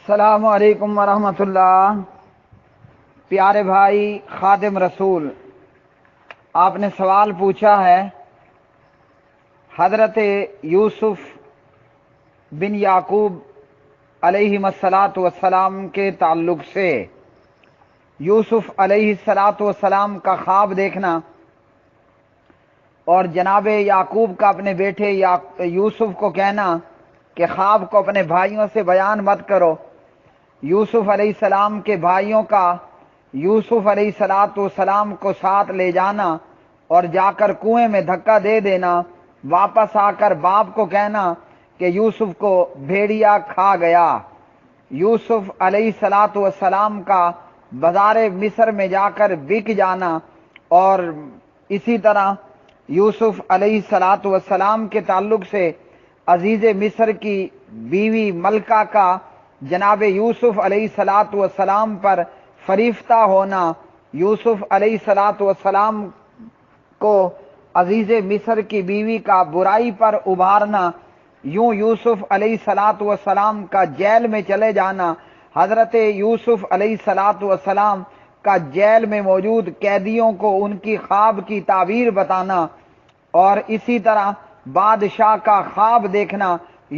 السلام علیکم ورحمۃ اللہ۔ پیارے بھائی خادم رسول، آپ نے سوال پوچھا ہے حضرت یوسف بن یعقوب علیہ الصلاۃ والسلام کے تعلق سے۔ یوسف علیہ الصلاۃ والسلام کا خواب دیکھنا اور جناب یعقوب کا اپنے بیٹے یوسف کو کہنا کہ خواب کو اپنے بھائیوں سے بیان مت کرو۔ یوسف علیہ السلام کے بھائیوں کا یوسف علیہ الصلاۃ والسلام کو ساتھ لے جانا اور جا کر کنویں میں دھکا دے دینا، واپس آ کر باپ کو کہنا کہ یوسف کو بھیڑیا کھا گیا۔ یوسف علیہ الصلاۃ والسلام کا بازار مصر میں جا کر بک جانا، اور اسی طرح یوسف علیہ الصلاۃ والسلام کے تعلق سے عزیز مصر کی بیوی ملکہ کا جناب یوسف علیہ الصلاۃ والسلام پر فریفتہ ہونا، یوسف علیہ الصلاۃ والسلام کو عزیز مصر کی بیوی کا برائی پر ابھارنا، یوں یوسف علیہ الصلاۃ والسلام کا جیل میں چلے جانا، حضرت یوسف علیہ الصلاۃ والسلام کا جیل میں موجود قیدیوں کو ان کی خواب کی تعبیر بتانا، اور اسی طرح بادشاہ کا خواب دیکھنا،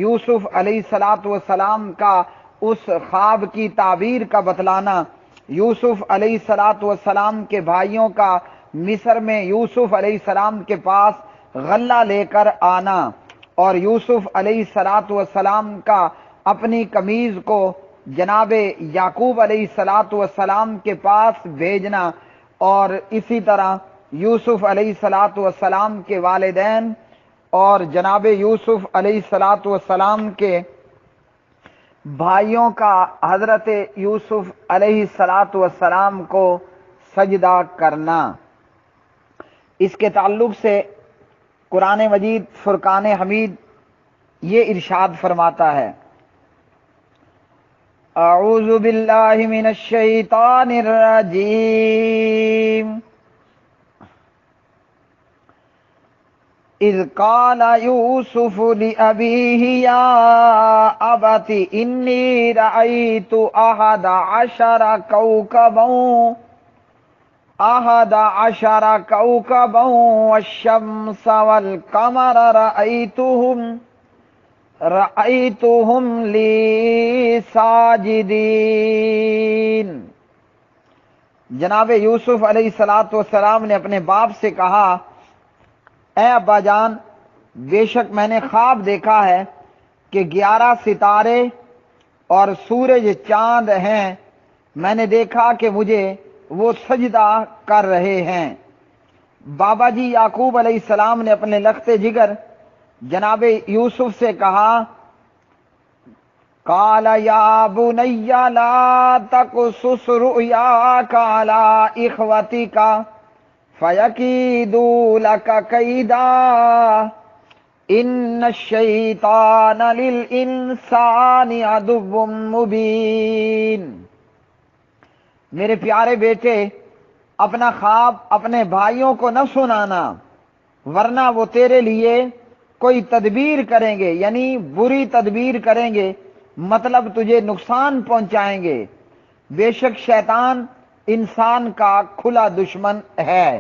یوسف علیہ الصلاۃ والسلام کا اس خواب کی تعبیر کا بتلانا، یوسف علیہ الصلاۃ والسلام کے بھائیوں کا مصر میں یوسف علیہ السلام کے پاس غلہ لے کر آنا، اور یوسف علیہ الصلاۃ والسلام کا اپنی قمیض کو جناب یعقوب علیہ الصلاۃ والسلام کے پاس بھیجنا، اور اسی طرح یوسف علیہ الصلاۃ والسلام کے والدین اور جناب یوسف علیہ الصلاۃ والسلام کے بھائیوں کا حضرت یوسف علیہ الصلاۃ والسلام کو سجدہ کرنا۔ اس کے تعلق سے قرآن مجید فرقان حمید یہ ارشاد فرماتا ہے، اعوذ باللہ من الشیطان الرجیم، اذ قال یوسف لأبیہ یا ابت انی رأیت احد عشر کوكبا والشمس والقمر رأیتهم لی ساجدین۔ جناب یوسف علیہ الصلاۃ والسلام نے اپنے باپ سے کہا، اے ابا جان، بے شک میں نے خواب دیکھا ہے کہ 11 ستارے اور سورج چاند ہیں، میں نے دیکھا کہ مجھے وہ سجدہ کر رہے ہیں۔ بابا جی یعقوب علیہ السلام نے اپنے لخت جگر جناب یوسف سے کہا، قال یا بنی لا تقصص رؤیاک علی اخوتک فیکیدوا لک کیدا ان الشیطان للانسان عدو مبین۔ میرے پیارے بیٹے، اپنا خواب اپنے بھائیوں کو نہ سنانا، ورنہ وہ تیرے لیے کوئی تدبیر کریں گے، یعنی بری تدبیر کریں گے، مطلب تجھے نقصان پہنچائیں گے۔ بے شک شیطان انسان کا کھلا دشمن ہے۔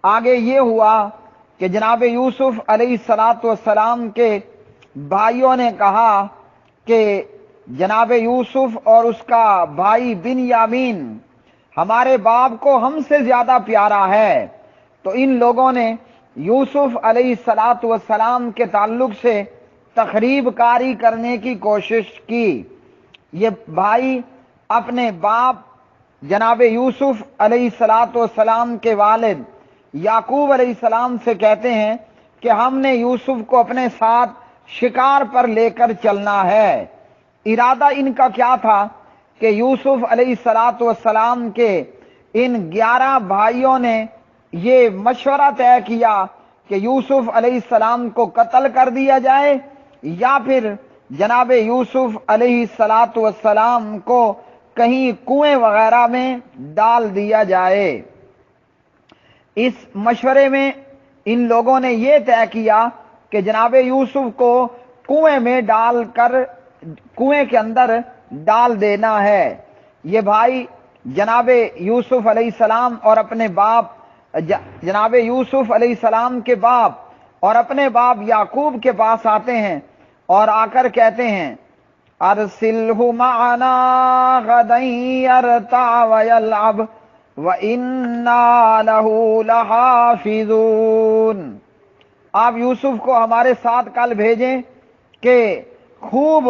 آگے یہ ہوا کہ جناب یوسف علیہ الصلاۃ والسلام کے بھائیوں نے کہا کہ جناب یوسف اور اس کا بھائی بنیامین ہمارے باپ کو ہم سے زیادہ پیارا ہے، تو ان لوگوں نے یوسف علیہ الصلاۃ والسلام کے تعلق سے تخریب کاری کرنے کی کوشش کی۔ یہ بھائی اپنے باپ جناب یوسف علیہ الصلاۃ والسلام کے والد یعقوب علیہ السلام سے کہتے ہیں کہ ہم نے یوسف کو اپنے ساتھ شکار پر لے کر چلنا ہے۔ ارادہ ان کا کیا تھا کہ یوسف علیہ الصلاۃ والسلام کے ان 11 بھائیوں نے یہ مشورہ طے کیا کہ یوسف علیہ السلام کو قتل کر دیا جائے یا پھر جناب یوسف علیہ الصلاۃ والسلام کو کہیں کنویں وغیرہ میں ڈال دیا جائے۔ اس مشورے میں ان لوگوں نے یہ طے کیا کہ جناب یوسف کو کنویں میں ڈال کر کنویں کے اندر ڈال دینا ہے۔ یہ بھائی جناب یوسف علیہ السلام اور اپنے باپ جناب یوسف علیہ السلام کے باپ اور اپنے باپ یعقوب کے پاس آتے ہیں اور آ کر کہتے ہیں ارسلہ معنا غدا یرتع ویلعب وَإِنَّا لَهُ لَحَافِظُونَ، آپ یوسف کو ہمارے ساتھ کل بھیجیں کہ خوب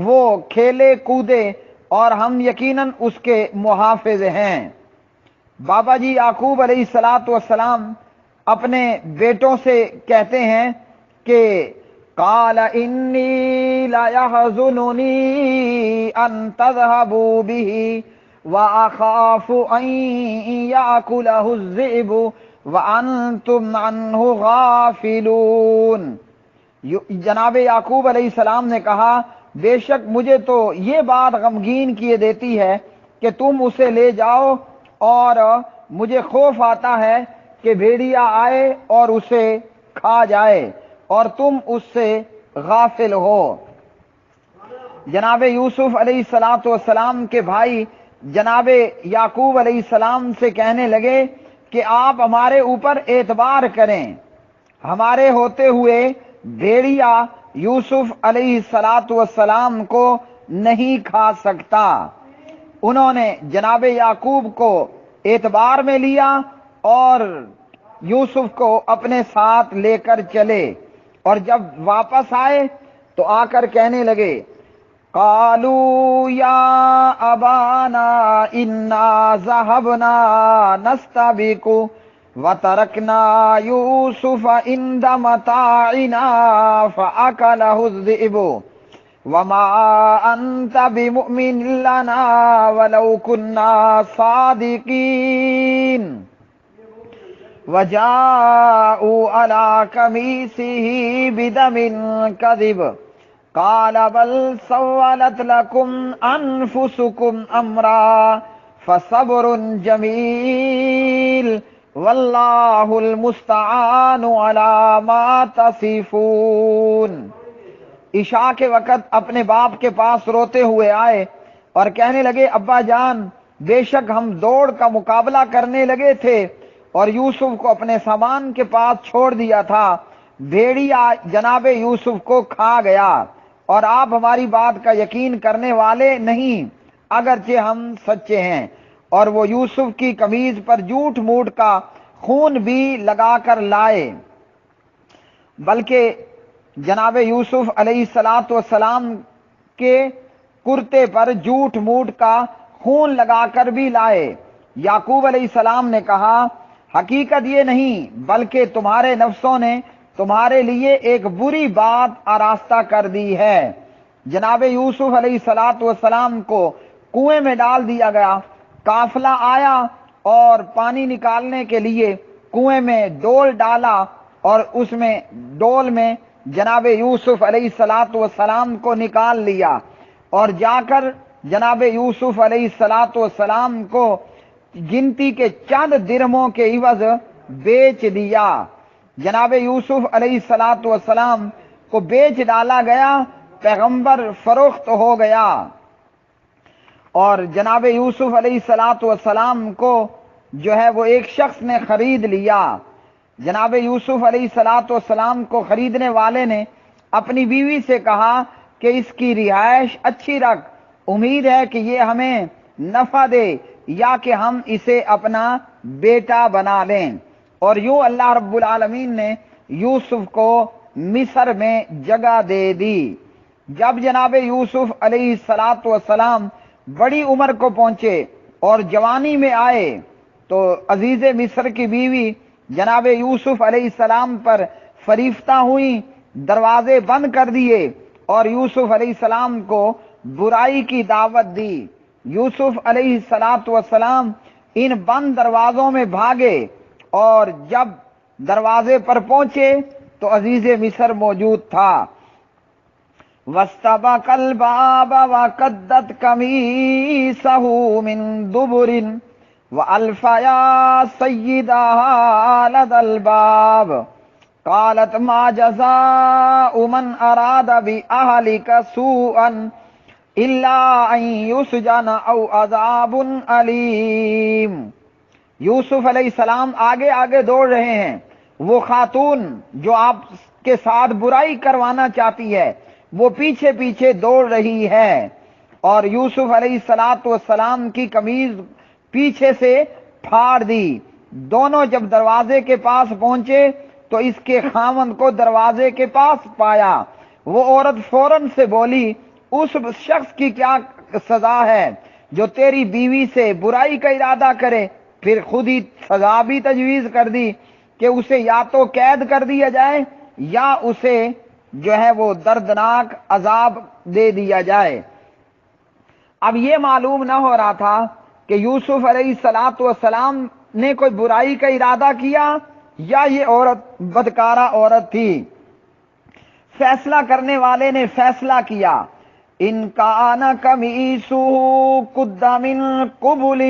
وہ کھیلے کودے اور ہم یقیناً اس کے محافظ ہیں۔ بابا جی یعقوب علیہ السلام اپنے بیٹوں سے کہتے ہیں کہ قال انی لیحزننی ان تذهبوا به وَأَخَافُ أَن يَأْكُلَهُ الذِّئْبُ وَأَنْتُمْ عَنْهُ غَافِلُونَ۔ جناب یعقوب علیہ السلام نے کہا بے شک مجھے تو یہ بات غمگین کیے دیتی ہے کہ تم اسے لے جاؤ، اور مجھے خوف آتا ہے کہ بھیڑیا آئے اور اسے کھا جائے اور تم اس سے غافل ہو۔ جناب یوسف علیہ السلام کے بھائی جناب یعقوب علیہ السلام سے کہنے لگے کہ آپ ہمارے اوپر اعتبار کریں، ہمارے ہوتے ہوئے بھیڑیا یوسف علیہ السلام کو نہیں کھا سکتا۔ انہوں نے جناب یعقوب کو اعتبار میں لیا اور یوسف کو اپنے ساتھ لے کر چلے، اور جب واپس آئے تو آ کر کہنے لگے قالوا یا ابانا انا ذهبنا نستبق وترکنا یوسف عند متاعنا فاکلہ الذئب وما انت بمؤمن لنا ولو كنا صادقین وجاءوا على قمیصه بدم کذب قال بل سولت لكم انفسكم امرا فصبر جمیل واللہ المستعان على ما تصفون۔ عشاء کے وقت اپنے باپ کے پاس روتے ہوئے آئے اور کہنے لگے ابا جان، بے شک ہم دوڑ کا مقابلہ کرنے لگے تھے اور یوسف کو اپنے سامان کے پاس چھوڑ دیا تھا، بھیڑیا جناب یوسف کو کھا گیا، اور آپ ہماری بات کا یقین کرنے والے نہیں اگرچہ ہم سچے ہیں۔ اور وہ یوسف کی قمیض پر جھوٹ موٹ کا خون بھی لگا کر لائے، بلکہ جناب یوسف علیہ السلام کے کرتے پر جھوٹ موٹ کا خون لگا کر بھی لائے۔ یعقوب علیہ السلام نے کہا حقیقت یہ نہیں بلکہ تمہارے نفسوں نے تمہارے لیے ایک بری بات آراستہ کر دی ہے۔ جناب یوسف علیہ السلام کو کنویں میں ڈال دیا گیا، قافلہ آیا اور پانی نکالنے کے لیے کنویں میں ڈول ڈالا اور اس میں ڈول میں جناب یوسف علیہ السلام کو نکال لیا، اور جا کر جناب یوسف علیہ السلام کو گنتی کے چند درہموں کے عوض بیچ دیا۔ جناب یوسف علیہ السلام کو بیچ ڈالا گیا، پیغمبر فروخت ہو گیا، اور جناب یوسف علیہ السلام کو جو ہے وہ ایک شخص نے خرید لیا۔ جناب یوسف علیہ السلام کو خریدنے والے نے اپنی بیوی سے کہا کہ اس کی رہائش اچھی رکھ، امید ہے کہ یہ ہمیں نفع دے یا کہ ہم اسے اپنا بیٹا بنا لیں۔ اور یوں اللہ رب العالمین نے یوسف کو مصر میں جگہ دے دی۔ جب جناب یوسف علیہ السلام بڑی عمر کو پہنچے اور جوانی میں آئے تو عزیز مصر کی بیوی جناب یوسف علیہ السلام پر فریفتہ ہوئی، دروازے بند کر دیے اور یوسف علیہ السلام کو برائی کی دعوت دی۔ یوسف علیہ السلام ان بند دروازوں میں بھاگے اور جب دروازے پر پہنچے تو عزیز مصر موجود تھا۔ وَاسْتَبَقَ الْبَابَ وَقَدَّتْ قَمِيصَهُ مِن دُبُرٍ وَأَلْفَ يَا سَيِّدَهَا لَدَى الْبَابِ قَالَتْ مَا جَزَاءُ مَنْ أَرَادَ بِأَهْلِكَ سُوءًا الا ان یسجن او عذاب علیم۔ یوسف علیہ السلام آگے آگے دوڑ رہے ہیں، وہ خاتون جو آپ کے ساتھ برائی کروانا چاہتی ہے وہ پیچھے پیچھے دوڑ رہی ہے، اور یوسف علیہ السلام کی قمیض پیچھے سے پھاڑ دی۔ دونوں جب دروازے کے پاس پہنچے تو اس کے خاوند کو دروازے کے پاس پایا۔ وہ عورت فوراً سے بولی، اس شخص کی کیا سزا ہے جو تیری بیوی سے برائی کا ارادہ کرے؟ پھر خود ہی سزا بھی تجویز کر دی کہ اسے یا تو قید کر دیا جائے یا اسے جو ہے وہ دردناک عذاب دے دیا جائے۔ اب یہ معلوم نہ ہو رہا تھا کہ یوسف علیہ السلام نے کوئی برائی کا ارادہ کیا یا یہ عورت بدکارہ عورت تھی۔ فیصلہ کرنے والے نے فیصلہ کیا، ان کان قمیصہ قد من قبل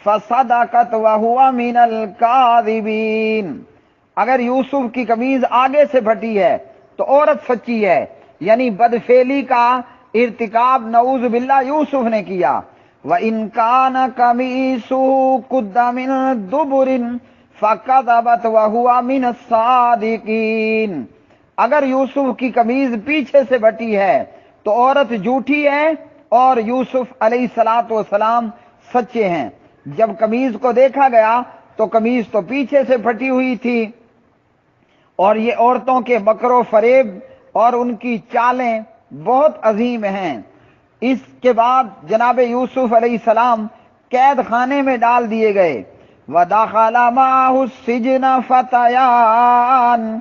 فصدقت وہو من الکاذبین۔ اگر یوسف کی قمیض آگے سے پھٹی ہے تو عورت سچی ہے، یعنی بدفعلی کا ارتکاب نعوذ باللہ یوسف نے کیا۔ وَإِن كَانَ قَمِيصُهُ قُدَّ مِن دُبُرٍ فَكَذَبَتْ وَهُوَ مِنَ الصَّادِقِينَ۔ اگر یوسف کی قمیض پیچھے سے پھٹی ہے تو عورت جھوٹی ہے اور یوسف علیہ السلام سچے ہیں۔ جب قمیض کو دیکھا گیا تو قمیض تو پیچھے سے پھٹی ہوئی تھی، اور یہ عورتوں کے مکر و فریب اور ان کی چالیں بہت عظیم ہیں۔ اس کے بعد جناب یوسف علیہ السلام قید خانے میں ڈال دیے گئے۔ وَدَخَلَ مَعَهُ السِّجْنَ فَتَيَانِ۔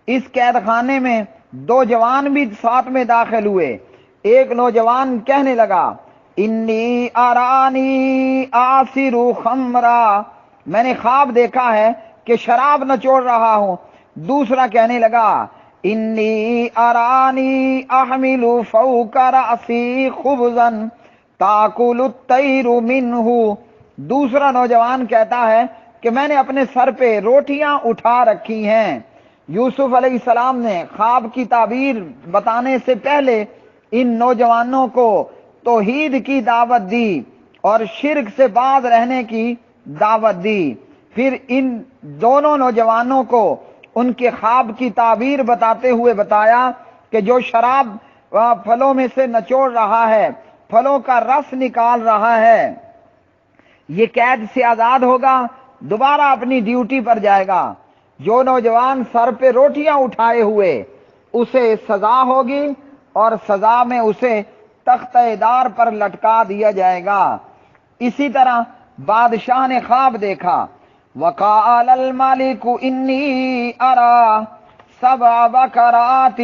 اس قید خانے میں دو جوان بھی ساتھ میں داخل ہوئے۔ ایک نوجوان کہنے لگا، انی ارانی آصر خمرا، میں نے خواب دیکھا ہے کہ شراب نچوڑ رہا ہوں۔ دوسرا کہنے لگا، انی ارانی احمل فوق رأسی خبزا تاکل الطیر منہ۔ دوسرا نوجوان کہتا ہے کہ میں نے اپنے سر پہ روٹیاں اٹھا رکھی ہیں۔ یوسف علیہ السلام نے خواب کی تعبیر بتانے سے پہلے ان نوجوانوں کو توحید کی دعوت دی اور شرک سے باز رہنے کی دعوت دی۔ پھر ان دونوں نوجوانوں کو ان کے خواب کی تعبیر بتاتے ہوئے بتایا کہ جو شراب پھلوں میں سے نچوڑ رہا ہے، پھلوں کا رس نکال رہا ہے، یہ قید سے آزاد ہوگا، دوبارہ اپنی ڈیوٹی پر جائے گا۔ جو نوجوان سر پہ روٹیاں اٹھائے ہوئے اسے سزا ہوگی، اور سزا میں اسے تختہ دار پر لٹکا دیا جائے گا۔ اسی طرح بادشاہ نے خواب دیکھا، وَقَالَ الْمَلِكُ إِنِّي أَرَىٰ سَبْعَ بَقَرَاتٍ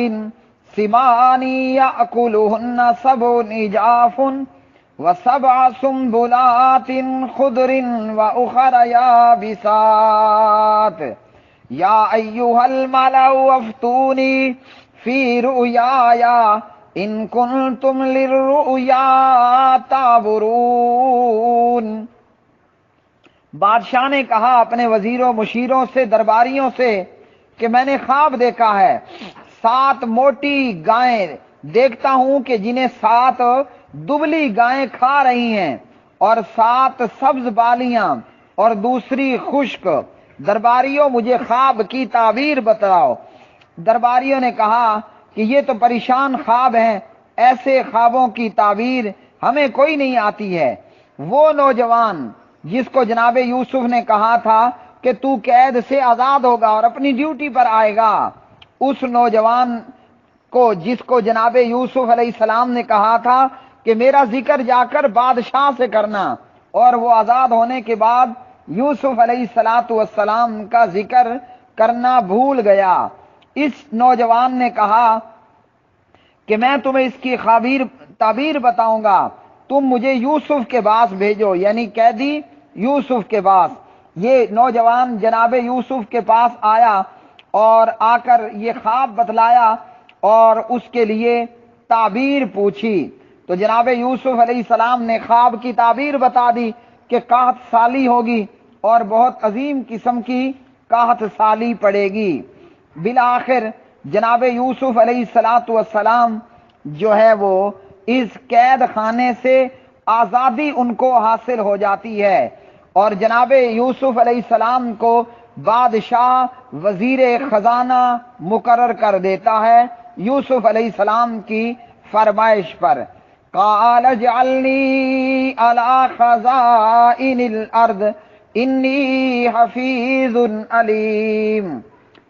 سِمَانٍ يَأْكُلُهُنَّ سَبْعٌ عِجَافٌ وَسَبْعَ سُنبُلَاتٍ خُضْرٍ وَأُخَرَ يَابِسَاتٍ يَا أَيُّهَا الْمَلَأُ أَفْتُونِي فِي رُؤْيَايَ إِن كُنتُمْ لِلرُّؤْيَا تَعْبُرُونَ۔ بادشاہ نے کہا اپنے وزیروں، مشیروں سے، درباریوں سے کہ میں نے خواب دیکھا ہے، 7 موٹی گائیں دیکھتا ہوں کہ جنہیں 7 دبلی گائیں کھا رہی ہیں، اور 7 سبز بالیاں اور دوسری خشک۔ درباریوں مجھے خواب کی تعبیر بتاؤ۔ درباریوں نے کہا کہ یہ تو پریشان خواب ہیں، ایسے خوابوں کی تعبیر ہمیں کوئی نہیں آتی ہے۔ وہ نوجوان جس کو جناب یوسف نے کہا تھا کہ تو قید سے آزاد ہوگا اور اپنی ڈیوٹی پر آئے گا، اس نوجوان کو جس کو جناب یوسف علیہ السلام نے کہا تھا کہ میرا ذکر جا کر بادشاہ سے کرنا، اور وہ آزاد ہونے کے بعد یوسف علیہ السلام کا ذکر کرنا بھول گیا۔ اس نوجوان نے کہا کہ میں تمہیں اس کی تعبیر بتاؤں گا، تم مجھے یوسف کے پاس بھیجو، یعنی قیدی یوسف کے پاس۔ یہ نوجوان جناب یوسف کے پاس آیا اور آ کر یہ خواب بتلایا اور اس کے لیے تعبیر پوچھی، تو جناب یوسف علیہ السلام نے خواب کی تعبیر بتا دی کہ قحط سالی ہوگی اور بہت عظیم قسم کی قحط سالی پڑے گی۔ بالآخر جناب یوسف علیہ السلام جو ہے وہ اس قید خانے سے آزادی ان کو حاصل ہو جاتی ہے، اور جناب یوسف علیہ السلام کو بادشاہ وزیر خزانہ مقرر کر دیتا ہے یوسف علیہ السلام کی فرمائش پر۔ قال اجعلنی علی خزائن الارض انی حفیظ علیم۔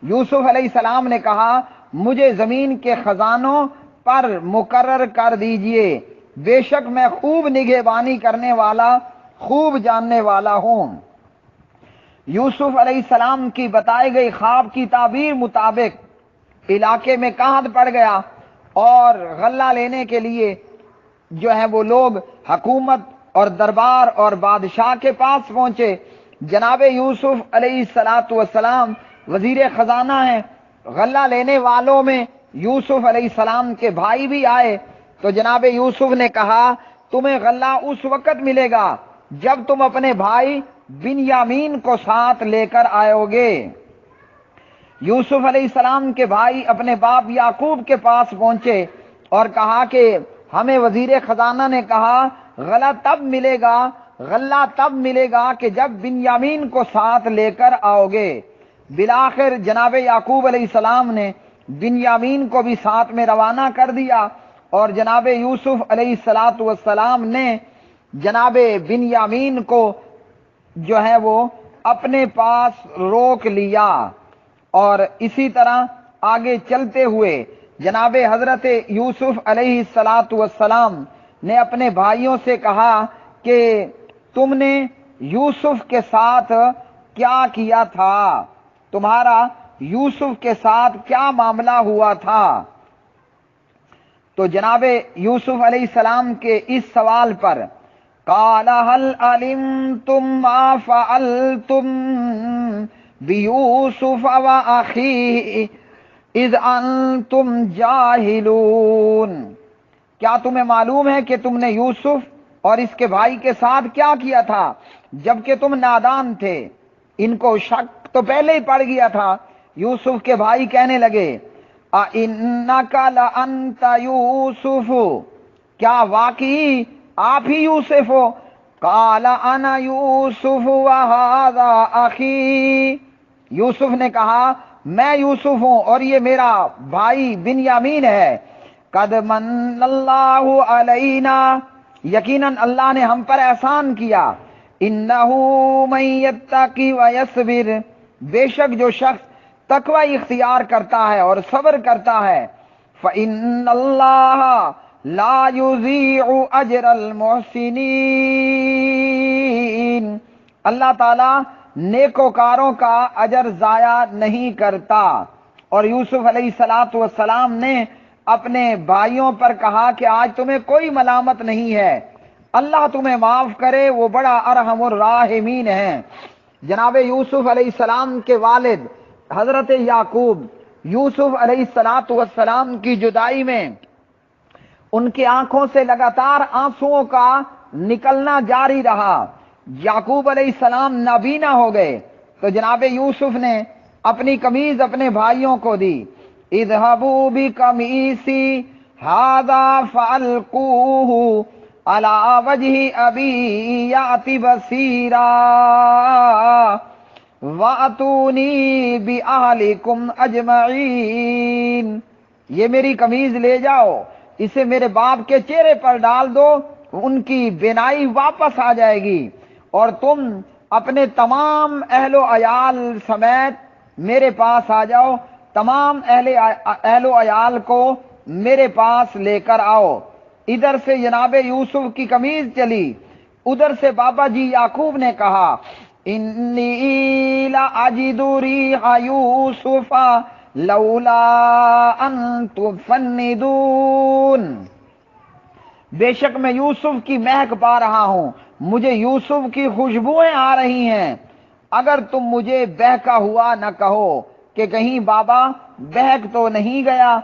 یوسف علیہ السلام نے کہا مجھے زمین کے خزانوں پر مقرر کر دیجئے، بے شک میں خوب نگہبانی کرنے والا، خوب جاننے والا ہوں۔ یوسف علیہ السلام کی بتائی گئی خواب کی تعبیر مطابق علاقے میں قحط پڑ گیا، اور غلہ لینے کے لیے جو ہے وہ لوگ حکومت اور دربار اور بادشاہ کے پاس پہنچے۔ جناب یوسف علیہ السلام وزیر خزانہ ہیں، غلہ لینے والوں میں یوسف علیہ السلام کے بھائی بھی آئے، تو جناب یوسف نے کہا تمہیں غلہ اس وقت ملے گا جب تم اپنے بھائی بنیامین کو ساتھ لے کر آؤ گے۔ یوسف علیہ السلام کے بھائی اپنے باپ یعقوب کے پاس پہنچے اور کہا کہ ہمیں وزیر خزانہ نے کہا غلہ تب ملے گا کہ جب بنیامین کو ساتھ لے کر آؤ گے۔ بالآخر جناب یعقوب علیہ السلام نے بنیامین کو بھی ساتھ میں روانہ کر دیا، اور جناب یوسف علیہ السلام نے جناب بنیامین کو جو ہے وہ اپنے پاس روک لیا۔ اور اسی طرح آگے چلتے ہوئے جناب حضرت یوسف علیہ السلام نے اپنے بھائیوں سے کہا کہ تم نے یوسف کے ساتھ کیا کیا تھا، تمہارا یوسف کے ساتھ کیا معاملہ ہوا تھا؟ تو جناب یوسف علیہ السلام کے اس سوال پر قال هل علمتم ما فعلتم بیوسف واخیہ اذ انتم جاہلون، کیا تمہیں معلوم ہے کہ تم نے یوسف اور اس کے بھائی کے ساتھ کیا کیا تھا جبکہ تم نادان تھے؟ ان کو شک تو پہلے ہی پڑ گیا تھا۔ یوسف کے بھائی کہنے لگے اِنَّكَ لَأَنْتَ یوسف، کیا واقعی آپ ہی یوسف ہو؟ قال انا یوسف وہذا اخی، یوسف نے کہا میں یوسف ہوں اور یہ میرا بھائی بنیامین ہے۔ قد من اللہ علینا، یقیناً اللہ نے ہم پر احسان کیا۔ انہ من یتقی ویصبر، بے شک جو شخص تقوی اختیار کرتا ہے اور صبر کرتا ہے، فإن اللہ لا یضیع اجر المحسنین، اللہ تعالی نیکوکاروں کا اجر ضائع نہیں کرتا۔ اور یوسف علیہ السلام نے اپنے بھائیوں پر کہا کہ آج تمہیں کوئی ملامت نہیں ہے، اللہ تمہیں معاف کرے، وہ بڑا ارحم الراحمین ہے۔ جناب یوسف علیہ السلام کے والد حضرت یعقوب یوسف علیہ السلام کی جدائی میں ان کی آنکھوں سے لگاتار آنسوؤں کا نکلنا جاری رہا۔ یعقوب علیہ السلام نابینا ہو گئے، تو جناب یوسف نے اپنی قمیض اپنے بھائیوں کو دی۔ اذهبوا بقمیصی ھذا فالقوہ علی وجہ ابی یأت بصیرا واتونی باہلکم اجمعین، یہ میری قمیض لے جاؤ، اسے میرے باپ کے چہرے پر ڈال دو، ان کی بینائی واپس آ جائے گی، اور تم اپنے تمام اہل و عیال سمیت میرے پاس آ جاؤ، تمام اہل و عیال کو میرے پاس لے کر آؤ۔ ادھر سے جناب یوسف کی قمیض چلی، ادھر سے بابا جی یعقوب نے کہا انی لاجد ریح یوسف لولا ان تفندون، بے شک میں یوسف کی مہک پا رہا ہوں، مجھے یوسف کی خوشبوئیں آ رہی ہیں، اگر تم مجھے بہکا ہوا نہ کہو کہ کہیں بابا بہک تو نہیں گیا۔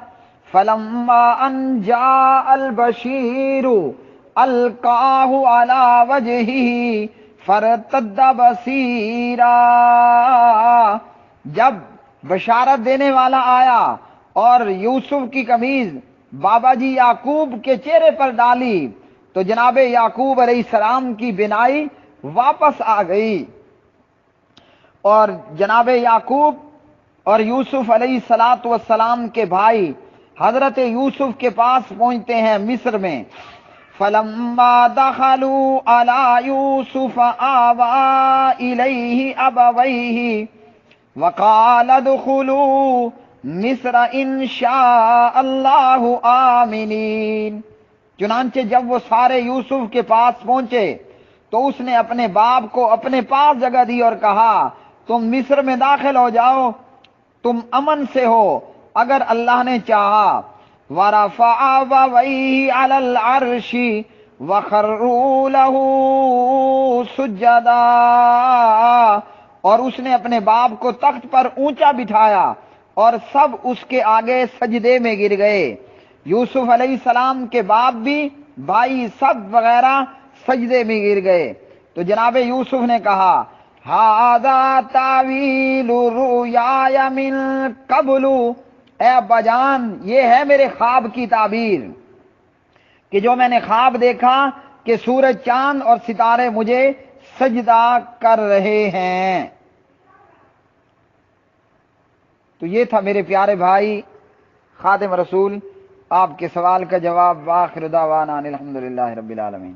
فلما ان جاء البشیر القاہ علی وجہہ فارتد بصیرا، جب بشارت دینے والا آیا اور یوسف کی قمیض بابا جی یعقوب کے چہرے پر ڈالی تو جناب یعقوب علیہ السلام کی بینائی واپس آ گئی، اور جناب یعقوب اور یوسف علیہ السلام کے بھائی حضرت یوسف کے پاس پہنچتے ہیں مصر میں۔ فلما دخلوا على يوسف آوى إليه أبويه وقال ادخلوا مصر إن شاء الله آمنين۔ چنانچہ جب وہ سارے یوسف کے پاس پہنچے تو اس نے اپنے باپ کو اپنے پاس جگہ دی اور کہا تم مصر میں داخل ہو جاؤ، تم امن سے ہو اگر اللہ نے چاہا۔ وَرَفَعَ أَبَوَيْهِ عَلَى الْعَرْشِ وَخَرُّوا لَهُ سُجَّدًا، اور اس نے اپنے باپ کو تخت پر اونچا بٹھایا اور سب اس کے آگے سجدے میں گر گئے۔ یوسف علیہ السلام کے باپ بھی، بھائی سب وغیرہ سجدے میں گر گئے۔ تو جناب یوسف نے کہا هَذَا تَأْوِيلُ رُؤْيَايَ مِن قَبْلُ، اے ابا جان یہ ہے میرے خواب کی تعبیر کہ جو میں نے خواب دیکھا کہ سورج چاند اور ستارے مجھے سجدہ کر رہے ہیں۔ تو یہ تھا میرے پیارے بھائی خادم رسول آپ کے سوال کا جواب۔ وآخر دعوانا الحمدللہ رب العالمین۔